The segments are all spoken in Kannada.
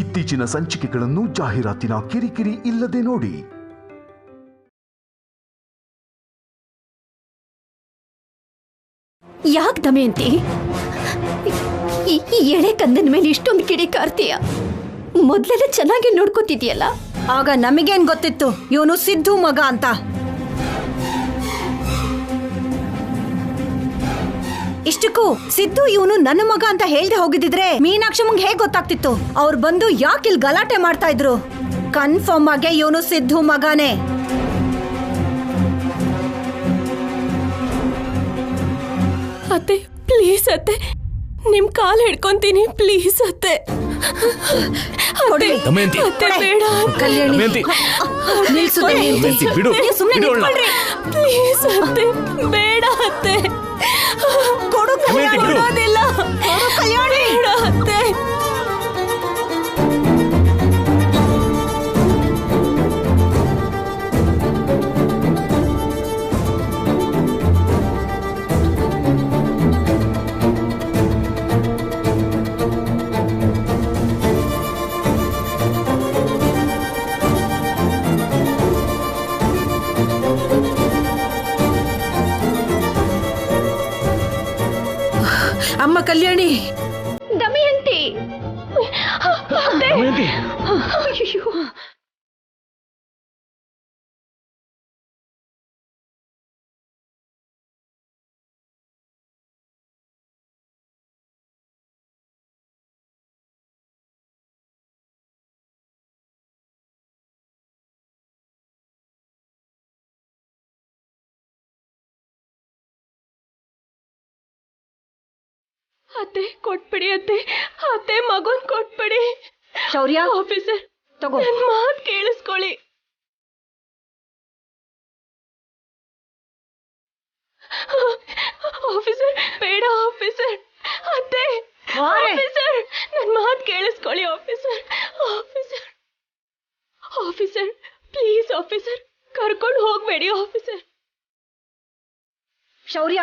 ಇತ್ತೀಚಿನ ಸಂಚಿಕೆಗಳನ್ನು ಜಾಹೀರಾತಿನ ಕಿರಿಕಿರಿ ಇಲ್ಲದೆ ನೋಡಿ. ಯಾಕೆ ದಮಯಂತಿ ಈ ಎಳೆ ಕಂದನ ಮೇಲೆ ಇಷ್ಟೊಂದು ಕಿಡಿಕಾರ್ತೀಯ? ಮೊದಲೆಲ್ಲ ಚೆನ್ನಾಗಿ ನೋಡ್ಕೋತಿದ್ಯಲ್ಲ. ಆಗ ನಮಗೇನ್ ಗೊತ್ತಿತ್ತು ಇವನು ಸಿದ್ದು ಮಗ ಅಂತ? ಇಷ್ಟಕ್ಕೂ ಸಿದ್ದು ಇವನು ನನ್ನ ಮಗ ಅಂತ ಹೇಳ್ದೆ ಹೋಗಿದ್ರೆ ಮೀನಾಕ್ಷಮ್ಮಂಗೆ ಹೇಗೆ ಗೊತ್ತಾಗ್ತಿತ್ತು? ಅವ್ರು ಬಂದು ಯಾಕೆ ಇಲ್ಲಿ ಗಲಾಟೆ ಮಾಡ್ತಾ ಇದ್ರು? ಕನ್ಫರ್ಮ್ ಆಗಿ ಇವನು ಸಿದ್ದು ಮಗನೇ. ಅತ್ತೆ ಪ್ಲೀಸ್ ಅತ್ತೆ, ನಿಮ್ ಕಾಲ್ ಹಿಡ್ಕೊಂತೀನಿ ಪ್ಲೀಸ್ ಅತ್ತೆ. ದಮಯಂತಿ ಬೇಡ ಕಲ್ಯಾಣಿ ನಿಲ್ಸು ದಮಯಂತಿ, ಬಿಡು, ಪ್ಲೀಸ್ ಅತ್ತೆ, ಬೇಡ ಅತ್ತೆ, ಕೊಡು ಕಲ್ಯಾಣಿ, ಬಿಡೋದಿಲ್ಲ ಕಲ್ಯಾಣಿ, ಬೇಡ ಅತ್ತೆ. ಅಮ್ಮ ಕಲ್ಯಾಣಿ, ದಮಯಂತಿ ದಮಯಂತಿ ಅಯ್ಯೋ, ಅತ್ತೆ ಕೊಟ್ಬಿಡಿ ಅತ್ತೆ, ಅತ್ತೆ ಮಗುನ್ ಕೊಟ್ಬಿಡಿ. ಶೌರ್ಯ ಆಫೀಸರ್ ತಗೋ, ನನ್ ಮಾತ್ ಕೇಳಿಸ್ಕೊಳ್ಳಿ. ಆಫೀಸರ್ ಬೇಡ ಆಫೀಸರ್, ಅತ್ತೆ ಆಫೀಸರ್ ನನ್ ಮಾತ್ ಕೇಳಿಸ್ಕೊಳ್ಳಿ. Officer officer officer please officer, ಕರ್ಕೊಂಡು ಹೋಗ್ಬೇಡಿ ಆಫೀಸರ್. ಶೌರ್ಯ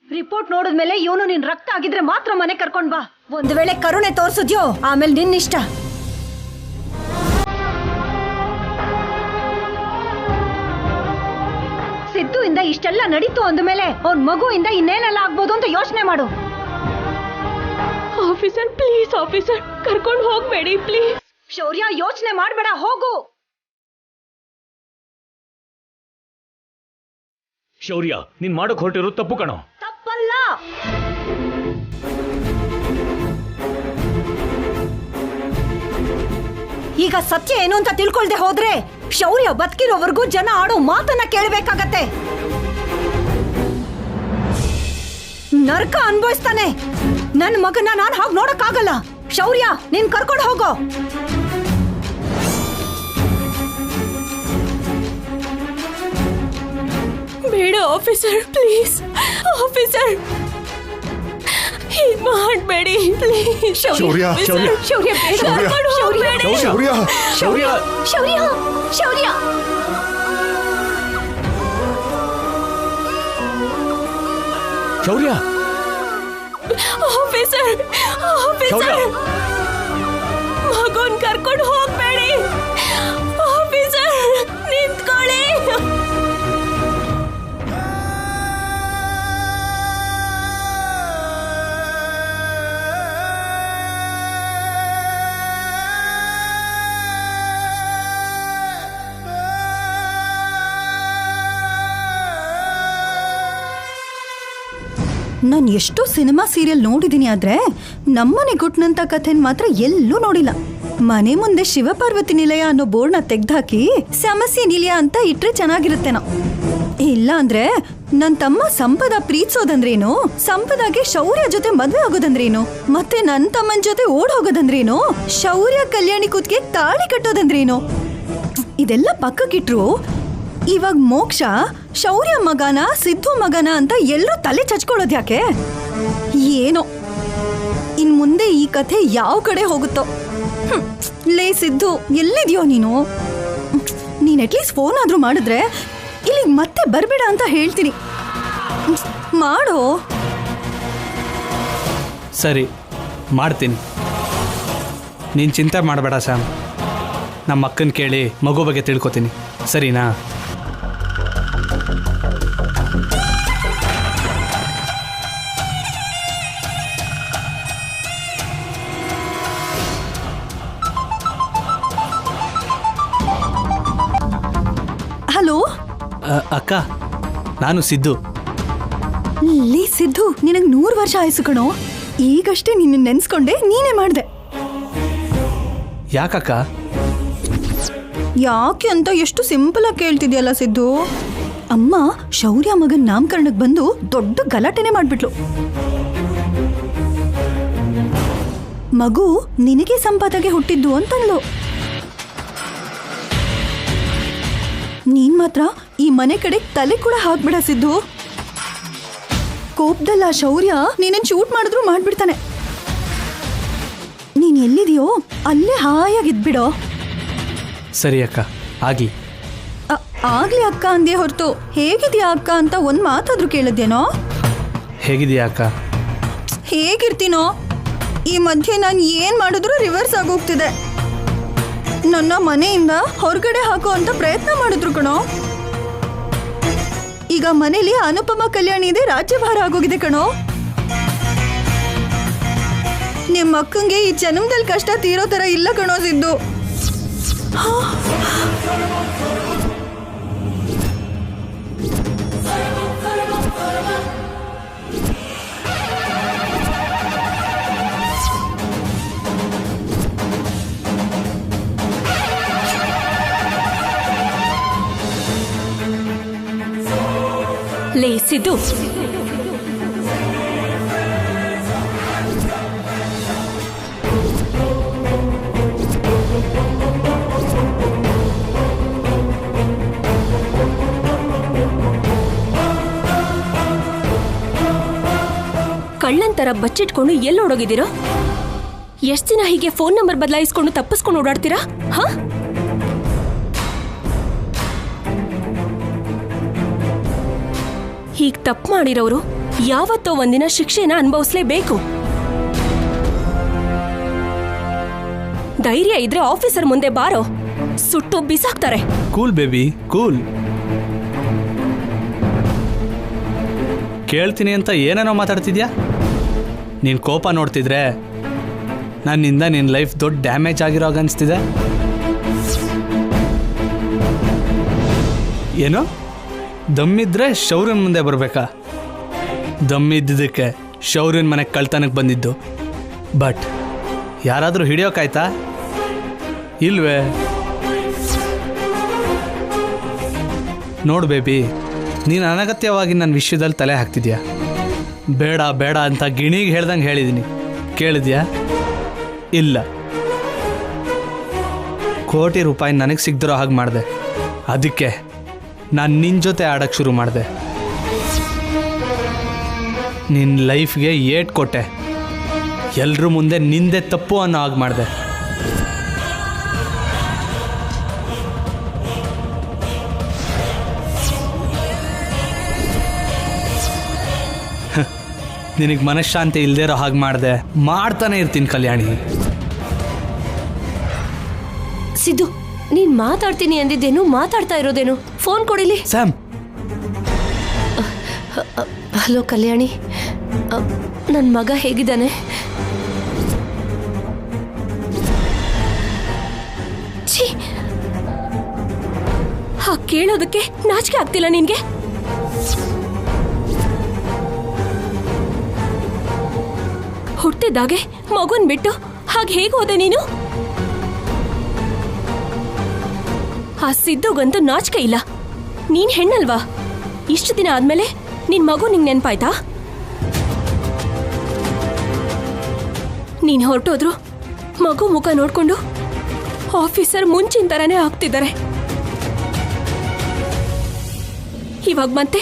ರಿಪೋರ್ಟ್ ನೋಡಿದ್ಮೇಲೆ ಇವನು ನಿನ್ ರಕ್ತ ಆಗಿದ್ರೆ ಮಾತ್ರ ಮನೆ ಕರ್ಕೊಂಡ್ ಬಾ. ಒಂದ್ ವೇಳೆ ಕರುಣೆ ತೋರ್ಸಿದ್ಯೋ ಆಮೇಲೆ ನಿನ್ನಿಷ್ಟ. ಸಿದ್ದು ಇಂದ ಇಷ್ಟೆಲ್ಲ ನಡೀತು ಅಂದ್ಮೇಲೆ ಅವ್ನ್ ಮಗುವಿಂದ ಇನ್ನೇನೆಲ್ಲ ಆಗ್ಬೋದು ಅಂತ ಯೋಚನೆ ಮಾಡು. ಆಫೀಸರ್ ಪ್ಲೀಸ್ ಆಫೀಸರ್, ಕರ್ಕೊಂಡು ಹೋಗ್ಬೇಡಿ ಪ್ಲೀಸ್. ಶೌರ್ಯ ಯೋಚನೆ ಮಾಡ್ಬೇಡ, ಹೋಗು. ಶೌರ್ಯ, ನೀನ್ ಮಾಡಕ್ ಹೊರಟಿರೋ ತಪ್ಪು ಕಣೋ. ತಪ್ಪಲ್ಲ. ಈಗ ಸತ್ಯ ಏನು ಅಂತ ತಿಳ್ಕೊಳ್ದೆ ಹೋದ್ರೆ ಶೌರ್ಯ ಬದುಕಿರೋವರೆಗೂ ಜನ ಆಡೋ ಮಾತನ್ನ ಕೇಳಬೇಕಾಗತ್ತೆ. ನರಕ ಅನ್ಭವಿಸ್ತಾನೆ. ನನ್ನ ಮಗನ ನಾನು ಹಾಗೆ ನೋಡಕ್ಕಾಗಲ್ಲ. ಶೌರ್ಯ ನೀನ್ ಕರ್ಕೊಂಡು ಹೋಗೋ. ಬೇಡ ಆಫೀಸರ್ ಪ್ಲೀಸ್ ಆಫೀಸರ್, ಹೀಗ್ ಮಾಡಬೇಡಿ ಪ್ಲೀಸ್. ಶೌರ್ಯ, ಶೌರ್ಯ ಶೌರ್ಯ ಬೇಡ, ಕರ್ಕೊಂಡು ಹೋಗ್ಬೇಡಿ. ಶೌರ್ಯ, ಶೌರ್ಯ ಶೌರ್ಯ ಶೌರ್ಯ ಶೌರ್ಯ ಆಫೀಸರ್ ಆಫೀಸರ್, ಮಗುನ್ ಕರ್ಕೊಂಡು ಹೋಗ್ಬೇಡಿ ಆಫೀಸರ್, ನಿಂತ್ಕೊಳ್ಳಿ. ನಾನು ಎಷ್ಟೋ ಸಿನಿಮಾ ಸೀರಿಯಲ್ ನೋಡಿದ್ದೀನಿ, ಆದ್ರೆ ನಮ್ಮನೆ ಗುಟ್ನಂತ ಕಥೆನ್ ಮಾತ್ರ ಎಲ್ಲೂ ನೋಡಿಲ್ಲ. ಮನೆ ಮುಂದೆ ಶಿವಪಾರ್ವತಿ ನಿಲಯ ಅನ್ನೋ ಬೋರ್ಡ್ನ ತೆಗ್ದಾಕಿ ಸಮಸ್ಯೆ ನಿಲಯ ಅಂತ ಇಟ್ರೆ ಚೆನ್ನಾಗಿರುತ್ತೇನೋ. ಇಲ್ಲ ಅಂದ್ರೆ ನನ್ನ ತಮ್ಮ ಸಂಪದ ಪ್ರೀತಿಸೋದಂದ್ರೇನು, ಸಂಪದಾಗೆ ಶೌರ್ಯ ಜೊತೆ ಮದ್ವೆ ಆಗೋದಂದ್ರೇನು, ಮತ್ತೆ ನನ್ನ ತಮ್ಮನ ಜೊತೆ ಓಡ್ ಹೋಗೋದಂದ್ರೇನು, ಶೌರ್ಯ ಕಲ್ಯಾಣಿ ಕೂತ್ಗೆ ತಾಳಿ ಕಟ್ಟೋದಂದ್ರೇನು, ಇದೆಲ್ಲ ಪಕ್ಕಕ್ಕಿಟ್ರು ಇವಾಗ ಮೋಕ್ಷ ಶೌರ್ಯ ಮಗನ ಸಿದ್ದು ಮಗನ ಅಂತ ಎಲ್ಲರೂ ತಲೆ ಚಚ್ಕೊಳ್ಳೋದು ಯಾಕೆ? ಏನೋ ಇನ್ ಮುಂದೆ ಈ ಕಥೆ ಯಾವ ಕಡೆ ಹೋಗುತ್ತೋ. ಲೇ ಸಿದ್ದು, ಎಲ್ಲಿದ್ಯೋ ನೀನು? ನೀನ್ ಅಟ್ಲೀಸ್ಟ್ ಫೋನ್ ಆದ್ರೂ ಮಾಡಿದ್ರೆ ಇಲ್ಲಿಗೆ ಮತ್ತೆ ಬರ್ಬೇಡ ಅಂತ ಹೇಳ್ತೀನಿ. ಮಾಡೋ. ಸರಿ ಮಾಡ್ತೀನಿ. ನೀನು ಚಿಂತೆ ಮಾಡಬೇಡ ಸ್ಯಾಮ್. ನಮ್ಮ ಅಕ್ಕನ ಕೇಳಿ ಮಗು ಬಗ್ಗೆ ತಿಳ್ಕೊತೀನಿ, ಸರಿನಾ? ಹಲೋ ಅಕ್ಕ, ನಾನು ಸಿದ್ದು. ಲೇ ಸಿದ್ದು, ನಿನಗೆ 100 ವರ್ಷ ಆಯ್ಸು ಕಣೋ. ಈಗಷ್ಟೇ ನಿನ್ನ ನೆನ್ಸ್ಕೊಂಡೆ, ನೀನೇ ಮಾಡ್ದೆ. ಯಾಕಕ್ಕ? ಯಾಕೆ ಅಂತ ಎಷ್ಟು ಸಿಂಪಲ್ ಆಗಿ ಕೇಳ್ತಿದ್ಯಲ್ಲ ಸಿದ್ದು. ಅಮ್ಮ ಶೌರ್ಯ ಮಗನ್ ನಾಮಕರಣಕ್ಕೆ ಬಂದು ದೊಡ್ಡ ಗಲಾಟೆನೆ ಮಾಡ್ಬಿಟ್ಲು. ಮಗು ನಿನಗೆ ಸಂಪಾದಗೆ ಹುಟ್ಟಿದ್ದು ಅಂತಂದ್ಲು. ನೀನ್ ಮಾತ್ರ ಈ ಮನೆ ಕಡೆ ತಲೆ ಕೂಡ ಹಾಕ್ಬಿಡ ಸಿದ್ದು. ಕೋಪದಲ್ಲ ಶೌರ್ಯ ನೀನನ್ ಶೂಟ್ ಮಾಡಿದ್ರು ಮಾಡ್ಬಿಡ್ತಾನೆ. ನೀನ್ ಎಲ್ಲಿದೆಯೋ ಅಲ್ಲೇ ಹಾಯಾಗಿದ್ಬಿಡೋ. ಸರಿ ಅಕ್ಕ, ಆಗ್ಲಿ. ಆಗ್ಲಿ ಅಕ್ಕ ಅಂದೇ ಹೊರತು ಹೇಗಿದ್ಯಾ ಅಕ್ಕ ಅಂತ ಒಂದ್ ಮಾತಾದ್ರೂ ಕೇಳಿದ್ಯೇನೋ? ಹೇಗಿದೆಯಾ ಅಕ್ಕ? ಹೇಗಿರ್ತೀನೋ? ಈ ಮಧ್ಯೆ ನಾನು ಏನ್ ಮಾಡಿದ್ರು ರಿವರ್ಸ್ ಆಗೋಗ್ತಿದೆ. ನನ್ನ ಮನೆಯಿಂದ ಹೊರಗಡೆ ಹಾಕೋ ಅಂತ ಪ್ರಯತ್ನ ಮಾಡಿದ್ರು ಕಣೋ. ಈಗ ಮನೇಲಿ ಅನುಪಮ ಕಲ್ಯಾಣಿ ಇದೆ, ರಾಜ್ಯಭಾರ ಆಗೋಗಿದೆ ಕಣೋ. ನಿಮ್ಮ ಅಕ್ಕಂಗೆ ಈ ಜನ್ಮದಲ್ಲಿ ಕಷ್ಟ ತೀರೋ ತರ ಇಲ್ಲ ಕಣೋ ಸಿದ್ದು. ಲೇ ಸಿದ್ದು, ಕಳ್ಳಂತರ ಬಚ್ಚಿಟ್ಕೊಂಡು ಎಲ್ಲೋಡೋಗಿದ್ದೀರೋ? ಎಷ್ಟು ದಿನ ಹೀಗೆ ಫೋನ್ ನಂಬರ್ ಬದಲಾಯಿಸ್ಕೊಂಡು ತಪ್ಪಿಸ್ಕೊಂಡು ಓಡಾಡ್ತೀರಾ? ಹಾ, ಹೀಗ್ ತಪ್ಪು ಮಾಡಿರೋರು ಯಾವತ್ತೋ ಒಂದಿನ ಶಿಕ್ಷೆನ ಅನುಭವಿಸ್ಲೇಬೇಕು. ಧೈರ್ಯ ಇದ್ರೆ ಆಫೀಸರ್ ಮುಂದೆ ಬಾರೋ, ಸುಟ್ಟು ಬಿಸಾಕ್ತಾರೆ. Cool baby, cool. ಕೇಳ್ತೀನಿ ಅಂತ ಏನೇನೋ ಮಾತಾಡ್ತಿದ್ಯಾ? ನೀನು ಕೋಪ ನೋಡ್ತಿದ್ರೆ ನನ್ನಿಂದ ನಿನ್ನ ಲೈಫ್ ದೊಡ್ಡ ಡ್ಯಾಮೇಜ್ ಆಗಿರೋ ಹಾಗೆ ಅನಿಸ್ತಿದೆ. ಏನೋ ದಮ್ಮಿದ್ರೆ ಶೌರ್ಯನ ಮುಂದೆ ಬರಬೇಕಾ? ದಮ್ಮಿದ್ದಕ್ಕೆ ಶೌರ್ಯನ ಮನೆಗೆ ಕಳ್ತನಕ್ಕೆ ಬಂದಿದ್ದು. ಬಟ್ ಯಾರಾದರೂ ಹಿಡಿಯೋಕ್ಕಾಯ್ತಾ? ಇಲ್ವೇ? ನೋಡು ಬೇಬಿ, ನೀನು ಅನಗತ್ಯವಾಗಿ ನನ್ನ ವಿಷಯದಲ್ಲಿ ತಲೆ ಹಾಕ್ತಿದ್ಯಾ. ಬೇಡ ಬೇಡ ಅಂತ ಗಿಣಿಗೆ ಹೇಳ್ದಂಗೆ ಹೇಳಿದ್ದೀನಿ, ಕೇಳಿದ್ಯಾ? ಇಲ್ಲ. ಕೋಟಿ ರೂಪಾಯಿ ನನಗೆ ಸಿಗ್ದಿರೋ ಹಾಗೆ ಮಾಡಿದೆ. ಅದಕ್ಕೆ ನಾನು ನಿನ್ನ ಜೊತೆ ಆಡೋಕ್ಕೆ ಶುರು ಮಾಡಿದೆ. ನಿನ್ನ ಲೈಫ್ಗೆ ಏಟ್ ಕೊಟ್ಟೆ. ಎಲ್ಲರ ಮುಂದೆ ನಿಂದೆ ತಪ್ಪು ಅನ್ನೋ ಹಾಗೆ ಮಾಡಿದೆ. ನಿನಗೆ ಮನಃಶಾಂತಿ ಇಲ್ಲದೆ ಇರೋ ಹಾಗೆ ಮಾಡಿದೆ. ಮಾಡ್ತಾನೆ ಇರ್ತೀನಿ ಕಲ್ಯಾಣಿ. ಸಿದ್ದು, ನೀನ್ ಮಾತಾಡ್ತೀನಿ ಅಂದಿದ್ದೇನು, ಮಾತಾಡ್ತಾ ಇರೋದೇನು? ಫೋನ್ ಕೊಡಿಲಿ. ಸ್ಯಾಮ್. ಹಲೋ ಕಲ್ಯಾಣಿ, ನನ್ನ ಮಗ ಹೇಗಿದ್ದಾನೆ? ಛೀ, ಹಾಗೆ ಕೇಳೋದಕ್ಕೆ ನಾಚಿಕೆ ಆಗ್ತಿಲ್ಲ ನಿನ್ಗೆ? ಹುಟ್ಟಿದಾಗೆ ಮಗುನ್ ಬಿಟ್ಟು ಹಾಗೆ ಹೇಗೆ ಹೋದೆ ನೀನು? ಆ ಸಿದ್ದುಗಂತೂ ನಾಚಿಕೆ ಇಲ್ಲ. ನೀನ್ ಹೆಣ್ಣಲ್ವಾ? ಇಷ್ಟು ದಿನ ಆದ್ಮೇಲೆ ನಿನ್ ಮಗು ನಿಂಗೆ ನೆನ್ಪಾಯ್ತಾ? ನೀನ್ ಹೊರಟೋದ್ರು ಮಗು ಮುಖ ನೋಡ್ಕೊಂಡು ಆಫೀಸರ್ ಮುಂಚಿನ ತರನೇ ಆಗ್ತಿದ್ದಾರೆ. ಇವಾಗ ಮತ್ತೆ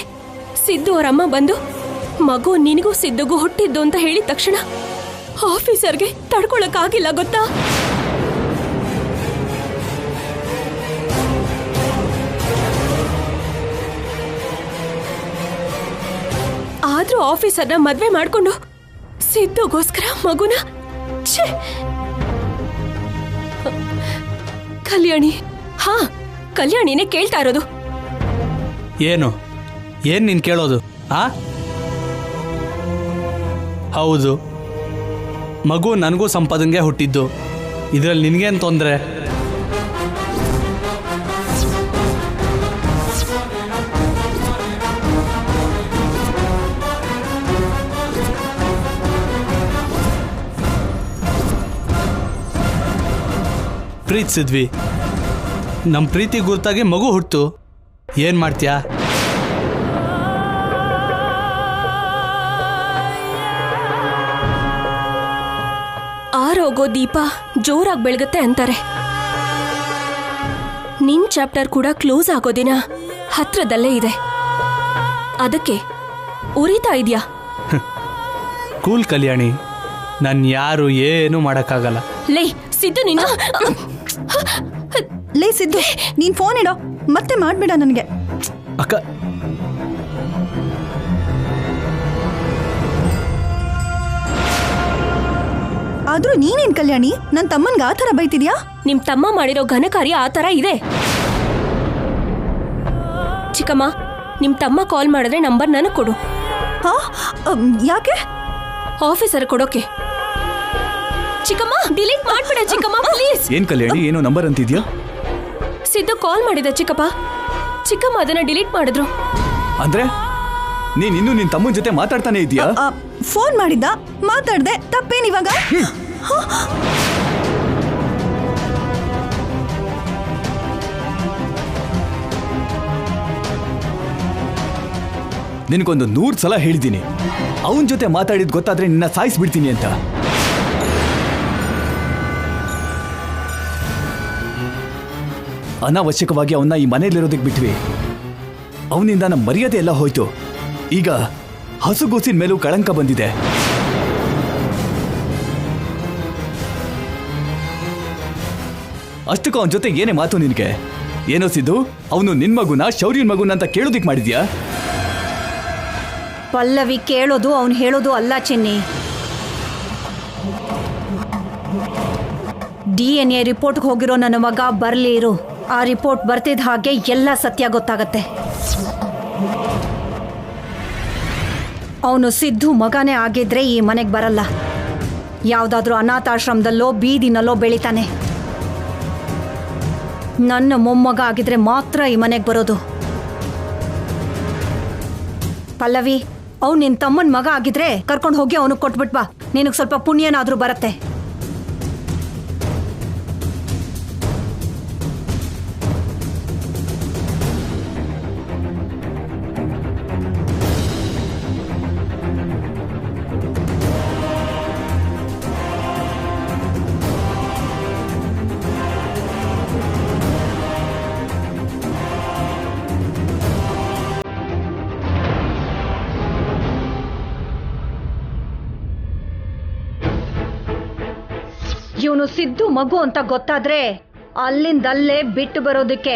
ಸಿದ್ದು ಅವರಮ್ಮ ಬಂದು ಮಗು ನಿನಗೂ ಸಿದ್ದುಗೂ ಹುಟ್ಟಿದ್ದು ಅಂತ ಹೇಳಿದ ತಕ್ಷಣ ಆಫೀಸರ್ಗೆ ತಡ್ಕೊಳಕ್ಕಾಗಿಲ್ಲ ಗೊತ್ತಾ? ಆದ್ರೂ ಆಫೀಸರ್ನ ಮದ್ವೆ ಮಾಡ್ಕೊಂಡು ಸಿದ್ದುಗೋಸ್ಕರ ಮಗುನ ಕಲ್ಯಾಣಿ. ಹಾ, ಕಲ್ಯಾಣಿನೇ ಕೇಳ್ತಾ ಇರೋದು. ಏನು ನೀನು ಕೇಳೋದು? ಹೌದು, ಮಗು ನನಗೂ ಸಂಪದಂಗೆ ಹುಟ್ಟಿದ್ದು. ಇದರಲ್ಲಿ ನಿನಗೇನು ತೊಂದರೆ? ಪ್ರೀತಿಸಿದ್ವಿ, ನಮ್ಮ ಪ್ರೀತಿ ಗುರುತಾಗಿ ಮಗು ಹುಟ್ಟು. ಏನು ಮಾಡ್ತೀಯಾ? ಆರೋಗೋ ದೀಪ ಜೋರಾಗಿ ಬೆಳಗತ್ತೆ ಅಂತಾರೆ. ನಿನ್ ಚಾಪ್ಟರ್ ಕೂಡ ಕ್ಲೋಸ್ ಆಗೋ ದಿನ ಹತ್ರದಲ್ಲೇ ಇದೆ. ಅದಕ್ಕೆ ಉರಿತಾ ಇದೆಯಾ? ಕೂಲ್ ಕಲ್ಯಾಣಿ, ನಾನು ಯಾರು ಏನು ಮಾಡೋಕ್ಕಾಗಲ್ಲ. ಲೇ ಸಿದ್ದು, ನಿನ್ನ ಲೇ ಸಿದ್ದು, ನೀನ್ ಫೋನ್ ಇಡೋ, ಮತ್ತೆ ಮಾಡ್ಬೇಡ ನನಗೆ. ಅಕ್ಕ, ಆದ್ರೂ ನೀನೇನ್ ಕಲ್ಯಾಣಿ ನನ್ನ ತಮ್ಮನ್ಗೆ ಆ ಥರ ಬೈತಿದ್ಯಾ? ನಿಮ್ ತಮ್ಮ ಮಾಡಿರೋ ಘನಕಾರ್ಯ ಆ ಥರ ಇದೆ. ಚಿಕ್ಕಮ್ಮ, ನಿಮ್ ತಮ್ಮ ಕಾಲ್ ಮಾಡಿದ್ರೆ ನಂಬರ್ ನನಗೆ ಕೊಡು. ಹಾ, ಯಾಕೆ? ಆಫೀಸರ್ ಕೊಡೋಕೆ. ಚಿಕ್ಕಮ್ಮ, ಡಿಲೀಟ್ ಮಾಡ್ಬಿಡ ಚಿಕ್ಕಮ್ಮ, ಪ್ಲೀಸ್. ಏನ್ ಕಲ್ಯಾಣಿ, ಏನೋ ನಂಬರ್ ಅಂತಿದ್ಯಾ? ಸಿದ್ದು ಕಾಲ್ ಮಾಡಿದ ಚಿಕ್ಕಪ್ಪ. ಚಿಕ್ಕಮ್ಮ ಅದನ್ನ ಡಿಲೀಟ್ ಮಾಡಿದ್ರು. ಅಂದ್ರೆ ನೀನ್ ಇನ್ನು ನಿನ್ ತಮ್ಮನ ಜೊತೆ ಮಾತಾಡ್ತಾನೆ ಇದೀಯಾ? ಫೋನ್ ಮಾಡಿದ್ದ, ಮಾತಾಡ್ದೆ, ತಪ್ಪೇನಿವಾಗ? ನಿನಗೊಂದು 100 ಸಲ ಹೇಳಿದ್ದೀನಿ, ಅವನ ಜೊತೆ ಮಾತಾಡಿದ್ ಗೊತ್ತಾದ್ರೆ ನಿನ್ನ ಸಾಯಿಸ್ಬಿಡ್ತೀನಿ ಅಂತ. ಅನಾವಶ್ಯಕವಾಗಿ ಅವನ್ನ ಈ ಮನೆಯಲ್ಲಿರೋದಕ್ಕೆ ಬಿಟ್ವಿ. ಅವನಿಂದ ನಮ್ಮ ಮರ್ಯಾದೆ ಎಲ್ಲ ಹೋಯ್ತು. ಈಗ ಹಸುಗೂಸಿನ ಮೇಲೂ ಕಳಂಕ ಬಂದಿದೆ. ಅಷ್ಟಕ್ಕೂ ಅವನ ಜೊತೆ ಏನೇ ಮಾತು ನಿನಗೆ? ಏನೋ ಸಿದ್ದು, ಅವನು ನಿನ್ ಮಗುನ ಶೌರ್ಯನ್ ಮಗುನ ಅಂತ ಕೇಳೋದಿಕ್ ಮಾಡಿದ್ಯಾ? ಪಲ್ಲವಿ ಕೇಳೋದು ಅವನು ಹೇಳೋದು ಅಲ್ಲ ಚಿನ್ನಿ. DNA ರಿಪೋರ್ಟ್ಗೆ ಹೋಗಿರೋ ನನ್ನ ಮಗ ಬರಲಿ ಇರು. ಆ ರಿಪೋರ್ಟ್ ಬರ್ತಿದ್ದ ಹಾಗೆ ಎಲ್ಲ ಸತ್ಯ ಗೊತ್ತಾಗತ್ತೆ. ಅವನು ಸಿದ್ದು ಮಗನೇ ಆಗಿದ್ರೆ ಈ ಮನೆಗೆ ಬರಲ್ಲ. ಯಾವುದಾದ್ರೂ ಅನಾಥಾಶ್ರಮದಲ್ಲೋ ಬೀದಿನಲ್ಲೋ ಬೆಳಿತಾನೆ. ನನ್ನ ಮೊಮ್ಮಗ ಆಗಿದ್ರೆ ಮಾತ್ರ ಈ ಮನೆಗೆ ಬರೋದು. ಪಲ್ಲವಿ, ಅವ್ನು ನಿನ್ನ ತಮ್ಮನ ಮಗ ಆಗಿದ್ರೆ ಕರ್ಕೊಂಡು ಹೋಗಿ ಅವನಿಗೆ ಕೊಟ್ಬಿಟ್ ಬಾ. ನಿನಗೆ ಸ್ವಲ್ಪ ಪುಣ್ಯನಾದ್ರೂ ಬರತ್ತೆ. ಇವನು ಸಿದ್ದು ಮಗು ಅಂತ ಗೊತ್ತಾದ್ರೆ ಅಲ್ಲಿಂದಲ್ಲೇ ಬಿಟ್ಟು ಬರೋದಕ್ಕೆ.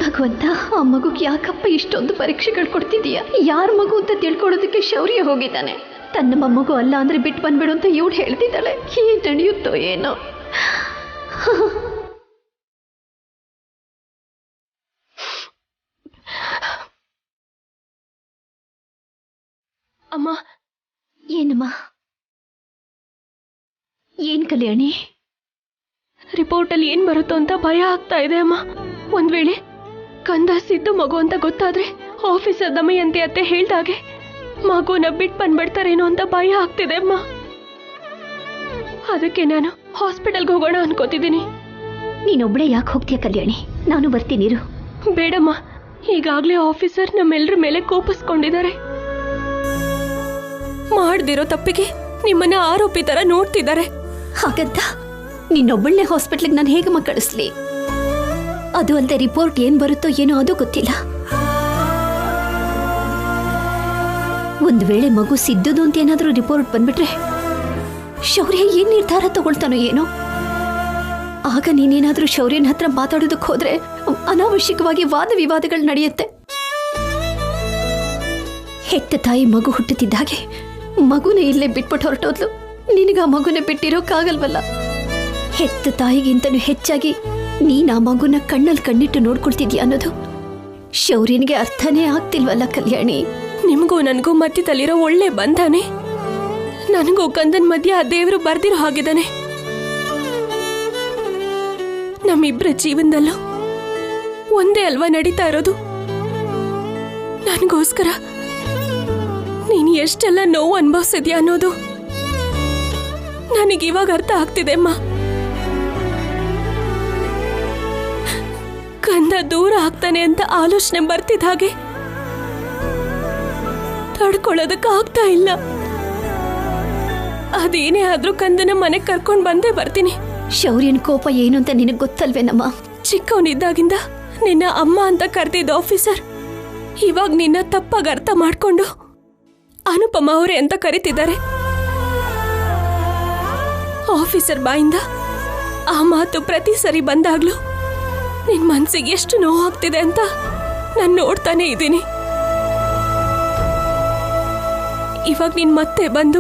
ಭಗವಂತ, ಆ ಮಗುಗೆ ಯಾಕಪ್ಪ ಇಷ್ಟೊಂದು ಪರೀಕ್ಷೆಗಳು ಕೊಡ್ತಿದೀಯ? ಯಾರ ಮಗು ಅಂತ ತಿಳ್ಕೊಳ್ಳೋದಕ್ಕೆ ಶೌರ್ಯ ಹೋಗಿದ್ದಾನೆ. ತನ್ನ ಮೊಮ್ಮಗು ಅಲ್ಲ ಅಂದ್ರೆ ಬಿಟ್ಟು ಬಂದ್ಬಿಡು ಅಂತ ಇವಳು ಹೇಳ್ತಿದ್ದಾಳೆ. ಏನ್ ನಡೆಯುತ್ತೋ ಏನೋ. ಅಮ್ಮ. ಏನಮ್ಮ? ಏನ್ ಕಲ್ಯಾಣಿ? ರಿಪೋರ್ಟಲ್ಲಿ ಏನ್ ಬರುತ್ತೋ ಅಂತ ಭಯ ಆಗ್ತಾ ಇದೆ ಅಮ್ಮ. ಒಂದ್ ವೇಳೆ ಕಂದ ಸಿದ್ದು ಮಗು ಅಂತ ಗೊತ್ತಾದ್ರೆ ಆಫೀಸರ್ ದಮಯಂತಿ ಅತ್ತೆ ಹೇಳ್ದಾಗೆ ಮಗುನ ಬಿಟ್ಟು ಬಂದ್ಬಿಡ್ತಾರೇನೋ ಅಂತ ಭಯ ಆಗ್ತಿದೆ ಅಮ್ಮ. ಅದಕ್ಕೆ ನಾನು ಹಾಸ್ಪಿಟಲ್ಗೆ ಹೋಗೋಣ ಅನ್ಕೋತಿದ್ದೀನಿ. ನೀನೊಬ್ಳೆ ಯಾಕೆ ಹೋಗ್ತೀಯ ಕಲ್ಯಾಣಿ? ನಾನು ಬರ್ತೀನಿರು. ಬೇಡಮ್ಮ, ಈಗಾಗ್ಲೇ ಆಫೀಸರ್ ನಮ್ಮೆಲ್ಲರ ಮೇಲೆ ಕೋಪಿಸ್ಕೊಂಡಿದ್ದಾರೆ. ಮಾಡ್ದಿರೋ ತಪ್ಪಿಗೆ ನಿಮ್ಮನ್ನ ಆರೋಪಿ ತರ ನೋಡ್ತಿದ್ದಾರೆ. ಹಾಗಂತ ನಿನ್ನೊಬ್ಬಳನ್ನೇ ಹಾಸ್ಪಿಟ್ಲಿಗೆ ನಾನು ಹೇಗಮ್ಮ ಕಳಿಸ್ಲಿ? ಅದು ಅಲ್ಲದೆ ರಿಪೋರ್ಟ್ ಏನ್ ಬರುತ್ತೋ ಏನೋ ಅದು ಗೊತ್ತಿಲ್ಲ. ಒಂದು ವೇಳೆ ಮಗು ಸಿದ್ದುದು ಅಂತ ಏನಾದರೂ ರಿಪೋರ್ಟ್ ಬಂದ್ಬಿಟ್ರೆ ಶೌರ್ಯ ಏನ್ ನಿರ್ಧಾರ ತಗೊಳ್ತಾನೋ ಏನೋ. ಆಗ ನೀನೇನಾದ್ರೂ ಶೌರ್ಯನ ಹತ್ರ ಮಾತಾಡೋದಕ್ಕೆ ಹೋದ್ರೆ ಅನಾವಶ್ಯಕವಾಗಿ ವಾದ ವಿವಾದಗಳು ನಡೆಯುತ್ತೆ. ಹೆತ್ತ ತಾಯಿ ಮಗು ಹುಟ್ಟುತ್ತಿದ್ದ ಹಾಗೆ ಮಗುನ ಇಲ್ಲೇ ಬಿಟ್ಬಿಟ್ಟು ಹೊರಟೋದ್ಲು. ನಿನಗ ಆ ಮಗುನ ಬಿಟ್ಟಿರೋಕ್ಕಾಗಲ್ವಲ್ಲ. ಹೆತ್ತ ತಾಯಿಗಿಂತನೂ ಹೆಚ್ಚಾಗಿ ನೀನ್ ಆ ಮಗುನ ಕಣ್ಣಲ್ಲಿ ಕಣ್ಣಿಟ್ಟು ನೋಡ್ಕೊಳ್ತಿದ್ಯಾ ಅನ್ನೋದು ಶೌರ್ಯನಿಗೆ ಅರ್ಥನೇ ಆಗ್ತಿಲ್ವಲ್ಲ ಕಲ್ಯಾಣಿ. ನಿಮಗೂ ನನಗೂ ಮಧ್ಯದಲ್ಲಿರೋ ಒಳ್ಳೆ ಬಂಧಾನೆ. ನನಗೂ ಕಂದನ್ ಮಧ್ಯ ಆ ದೇವರು ಬರ್ದಿರೋ ಹಾಗಿದ್ದಾನೆ. ನಮ್ಮಿಬ್ಬರ ಜೀವನದಲ್ಲೂ ಒಂದೇ ಅಲ್ವಾ ನಡೀತಾ ಇರೋದು. ನನಗೋಸ್ಕರ ನೀನು ಎಷ್ಟೆಲ್ಲ ನೋವು ಅನುಭವಿಸಿದ್ಯಾ ಅನ್ನೋದು ನನಗಿವಾಗ ಅರ್ಥ ಆಗ್ತಿದೆ ಅಮ್ಮ. ಕಂದ ದೂರ ಆಗ್ತಾನೆ ಅಂತ ಆಲೋಚನೆ ಬರ್ತಿದ್ದ ಹಾಗೆ ತಡ್ಕೊಳ್ಳೋದಕ್ಕೆ ಆಗ್ತಾ ಇಲ್ಲ. ಅದೇನೇ ಆದ್ರೂ ಕಂದನ ಮನೆಗೆ ಕರ್ಕೊಂಡು ಬಂದೇ ಬರ್ತೀನಿ. ಶೌರ್ಯನ ಕೋಪ ಏನು ಅಂತ ನಿನಗೆ ಗೊತ್ತಲ್ವೇನಮ್ಮ? ಚಿಕ್ಕವನಿದ್ದಾಗಿಂದ ನಿನ್ನ ಅಮ್ಮ ಅಂತ ಕರೆದಿದ್ದ ಆಫೀಸರ್ ಇವಾಗ ನಿನ್ನ ತಪ್ಪಾಗಿ ಅರ್ಥ ಮಾಡ್ಕೊಂಡು ಅನುಪಮ ಅವರೇ ಅಂತ ಕರೀತಿದ್ದಾರೆ. ಆಫೀಸರ್ ಬಾಯಿಂದ ಆ ಮಾತು ಪ್ರತಿ ಸರಿ ಬಂದಾಗ್ಲೂ ನಿನ್ ಮನ್ಸಿಗೆ ಎಷ್ಟು ನೋವಾಗ್ತಿದೆ ಅಂತ ನಾನು ನೋಡ್ತಾನೆ ಇದ್ದೀನಿ. ಇವಾಗ ನೀನ್ ಮತ್ತೆ ಬಂದು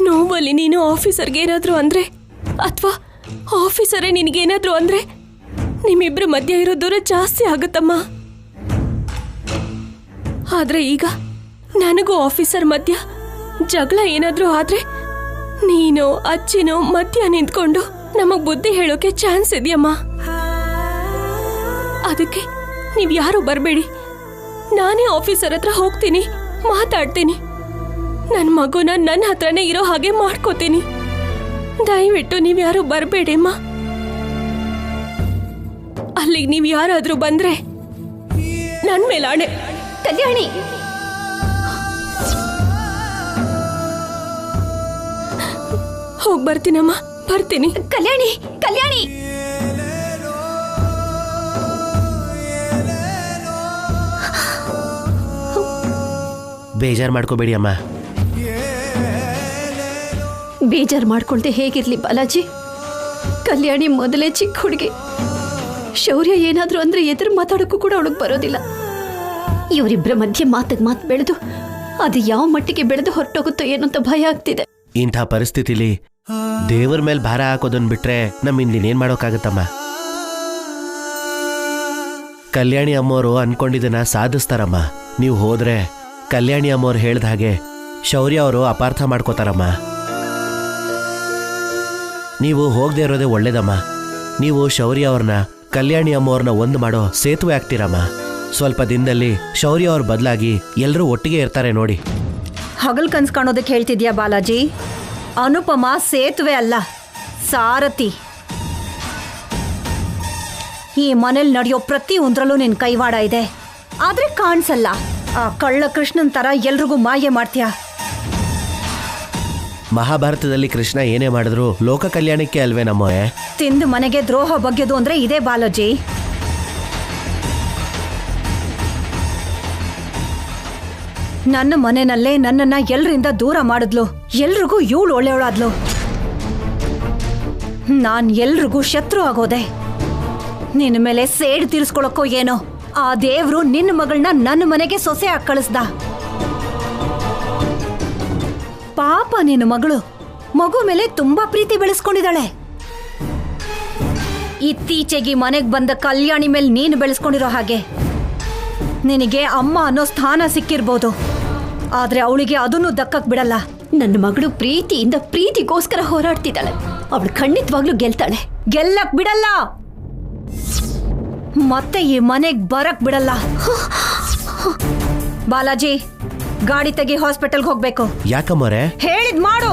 ನೋವಲ್ಲಿ ನೀನು ಆಫೀಸರ್ಗೆ ಏನಾದ್ರು ಅಂದ್ರೆ ಅಥವಾ ಆಫೀಸರೇ ನಿನಗೇನಾದ್ರು ಅಂದ್ರೆ ನಿಮ್ಮಿಬ್ರ ಮಧ್ಯ ಇರೋ ದೂರ ಜಾಸ್ತಿ ಆಗುತ್ತಮ್ಮ. ಆದ್ರೆ ಈಗ ನನಗೂ ಆಫೀಸರ್ ಮಧ್ಯ ಜಗಳ ಏನಾದ್ರೂ ಆದ್ರೆ ನೀನೋ ಅಜ್ಜಿನೋ ಮಧ್ಯ ನಿಂತ್ಕೊಂಡು ನಮಗ್ ಬುದ್ಧಿ ಹೇಳೋಕೆ ಚಾನ್ಸ್ ಇದೆಯಮ್ಮ. ಅದಕ್ಕೆ ನೀವ್ ಯಾರು ಬರ್ಬೇಡಿ. ನಾನೇ ಆಫೀಸರ್ ಹತ್ರ ಹೋಗ್ತೀನಿ, ಮಾತಾಡ್ತೀನಿ. ನನ್ ಮಗುನ ನನ್ನ ಹತ್ರನೇ ಇರೋ ಹಾಗೆ ಮಾಡ್ಕೋತೀನಿ. ದಯವಿಟ್ಟು ನೀವ್ ಯಾರು ಬರ್ಬೇಡಿ ಅಮ್ಮ. ಅಲ್ಲಿಗೆ ನೀವ್ ಯಾರಾದ್ರೂ ಬಂದ್ರೆ ನನ್ ಮೇಲೆ ಆಣೆ. ಕಲ್ಯಾಣಿ, ಹೋಗ್ ಬರ್ತೀನಮ್ಮ, ಬರ್ತೀನಿ. ಕಲ್ಯಾಣಿ, ಕಲ್ಯಾಣಿ. ಬೇಜಾರು ಮಾಡ್ಕೋಬೇಡಿ ಅಮ್ಮ. ಬೇಜಾರು ಮಾಡ್ಕೊಳ್ದೆ ಹೇಗಿರ್ಲಿ ಬಾಲಾಜಿ? ಕಲ್ಯಾಣಿ ಮೊದಲೇ ಚಿಕ್ಕ ಹುಡುಗಿ. ಶೌರ್ಯ ಏನಾದ್ರೂ ಅಂದ್ರೆ ಎದುರು ಮಾತಾಡೋಕ್ಕೂ ಕೂಡ ಅವಳಿಗೆ ಬರೋದಿಲ್ಲ. ಇವರಿಬ್ಬರ ಮಧ್ಯೆ ಮಾತಿಗೆ ಮಾತು ಬೆಳೆದು ಅದು ಯಾವ ಮಟ್ಟಿಗೆ ಬೆಳೆದು ಹೊರಟೋಗುತ್ತೋ ಏನೋ ಅಂತ ಭಯ ಆಗ್ತಿದೆ. ಇಂಥ ಪರಿಸ್ಥಿತಿಲಿ ದೇವರ ಮೇಲೆ ಭಾರ ಹಾಕೋದನ್ನ ಬಿಟ್ರೆ ನಮ್ಮಿಂದಿನೇನ್ ಮಾಡೋಕ್ಕಾಗತ್ತಮ್ಮ? ಕಲ್ಯಾಣಿ ಅಮ್ಮೋರು ಅನ್ಕೊಂಡಿದ್ದನ್ನ ಸಾಧಿಸ್ತಾರಮ್ಮ. ನೀವು ಹೋದ್ರೆ ಕಲ್ಯಾಣಿ ಅಮ್ಮೋರು ಹೇಳ್ದ ಹಾಗೆ ಶೌರ್ಯ ಅವರು ಅಪಾರ್ಥ ಮಾಡ್ಕೋತಾರಮ್ಮ. ನೀವು ಹೋಗದೆ ಇರೋದೇ ಒಳ್ಳೇದಮ್ಮ. ನೀವು ಶೌರ್ಯ ಅವ್ರನ್ನ ಕಲ್ಯಾಣಿ ಅಮ್ಮವ್ರನ್ನ ಒಂದು ಮಾಡೋ ಸೇತುವೆ ಆಗ್ತೀರಮ್ಮ. ಸ್ವಲ್ಪ ದಿನದಲ್ಲಿ ಶೌರ್ಯ ಅವ್ರ ಬದಲಾಗಿ ಎಲ್ಲರೂ ಒಟ್ಟಿಗೆ ಇರ್ತಾರೆ ನೋಡಿ. ಹಗಲ್ ಕನ್ಸ್ ಕಾಣೋದಕ್ಕೆ ಹೇಳ್ತಿದ್ಯಾ ಬಾಲಾಜಿ? ಅನುಪಮ ಸೇತುವೆ ಅಲ್ಲ, ಸಾರಥಿ. ಈ ಮನೇಲಿ ನಡೆಯೋ ಪ್ರತಿ ಒಂದ್ರಲ್ಲೂ ನಿನ್ ಕೈವಾಡ ಇದೆ, ಆದ್ರೆ ಕಾಣಿಸಲ್ಲ. ಆ ಕಳ್ಳ ಕೃಷ್ಣನ್ ತರ ಎಲ್ರಿಗೂ ಮಾಯೆ ಮಾಡ್ತೀಯ. ಮಹಾಭಾರತದಲ್ಲಿ ಕೃಷ್ಣ ಏನೇ ಮಾಡಿದ್ರು ಲೋಕ ಕಲ್ಯಾಣಕ್ಕೆ ಅಲ್ವೇ ನಮ್ಮವೇ? ತಿಂದು ಮನೆಗೆ ದ್ರೋಹ ಬಗ್ಗೆದು ಅಂದ್ರೆ ಇದೇ ಬಾಲಾಜಿ. ನನ್ನ ಮನೆಯಲ್ಲೇ ನನ್ನನ್ನ ಎಲ್ರಿಂದ ದೂರ ಮಾಡಿದ್ಲು. ಎಲ್ರಿಗೂ ಇವಳು ಒಳ್ಳೆಯವಳಾದ್ಲು. ನಾನ್ ಎಲ್ರಿಗೂ ಶತ್ರು ಆಗೋದೆ. ನಿನ್ನ ಮೇಲೆ ಸೇಡ್ ತೀರಿಸ್ಕೊಳಕ್ಕೋ ಏನೋ ಆ ದೇವ್ರು ನಿನ್ನ ಮಗಳನ್ನ ನನ್ನ ಮನೆಗೆ ಸೊಸೆ ಆಗಿ ಕಳಿಸ್ದ. ಪಾಪ ನಿನ್ನ ಮಗಳು ಮಗು ಮೇಲೆ ತುಂಬಾ ಪ್ರೀತಿ ಬೆಳೆಸ್ಕೊಂಡಿದ್ದಾಳೆ. ಇತ್ತೀಚೆಗೆ ಮನೆಗೆ ಬಂದ ಕಲ್ಯಾಣಿ ಮೇಲೆ ನೀನು ಬೆಳೆಸ್ಕೊಂಡಿರೋ ಹಾಗೆ ನಿನಗೆ ಅಮ್ಮ ಅನ್ನೋ ಸ್ಥಾನ ಸಿಕ್ಕಿರ್ಬೋದು, ಆದ್ರೆ ಅವಳಿಗೆ ಅದನ್ನು ದಕ್ಕಕ್ ಬಿಡಲ್ಲ. ನನ್ನ ಮಗಳು ಪ್ರೀತಿಯಿಂದ ಪ್ರೀತಿಗೋಸ್ಕರ ಹೋರಾಡ್ತಿದ್ದಾಳೆ. ಅವಳು ಖಂಡಿತವಾಗ್ಲೂ ಗೆಲ್ತಾಳೆ. ಗೆಲ್ಲಕ್ ಬಿಡಲ್ಲ, ಮತ್ತೆ ಈ ಮನೆಗ್ ಬರಕ್ ಬಿಡಲ್ಲ. ಬಾಲಾಜಿ, ಗಾಡಿ ತೆಗಿ, ಹಾಸ್ಪಿಟಲ್ಗೆ ಹೋಗ್ಬೇಕು. ಯಾಕಮ್ಮರೆ? ಹೇಳಿದ್ ಮಾಡು.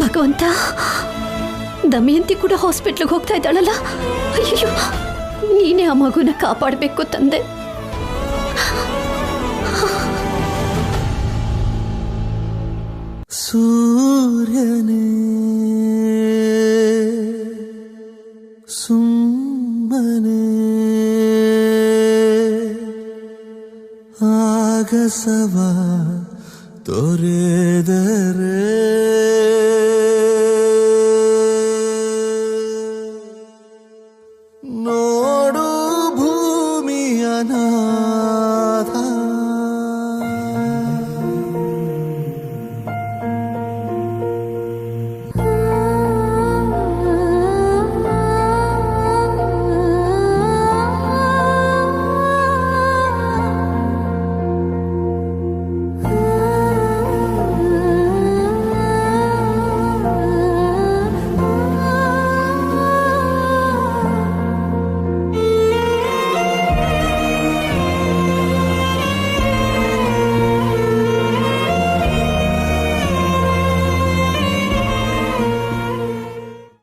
ಭಗವಂತ, ದಮಯಂತಿ ಕೂಡ ಹಾಸ್ಪಿಟ್ಲಿಗೆ ಹೋಗ್ತಾ ಇದ್ದಾಳಲ್ಲ. ಅಯ್ಯೋ, ನೀನೇ ಆ ಮಗುನ ಕಾಪಾಡಬೇಕು ತಂದೆ. ಸೂರ್ಯನೇ ಸುಮ್ಮನೆ ಆಗಸವ ತೊರೆದರೆ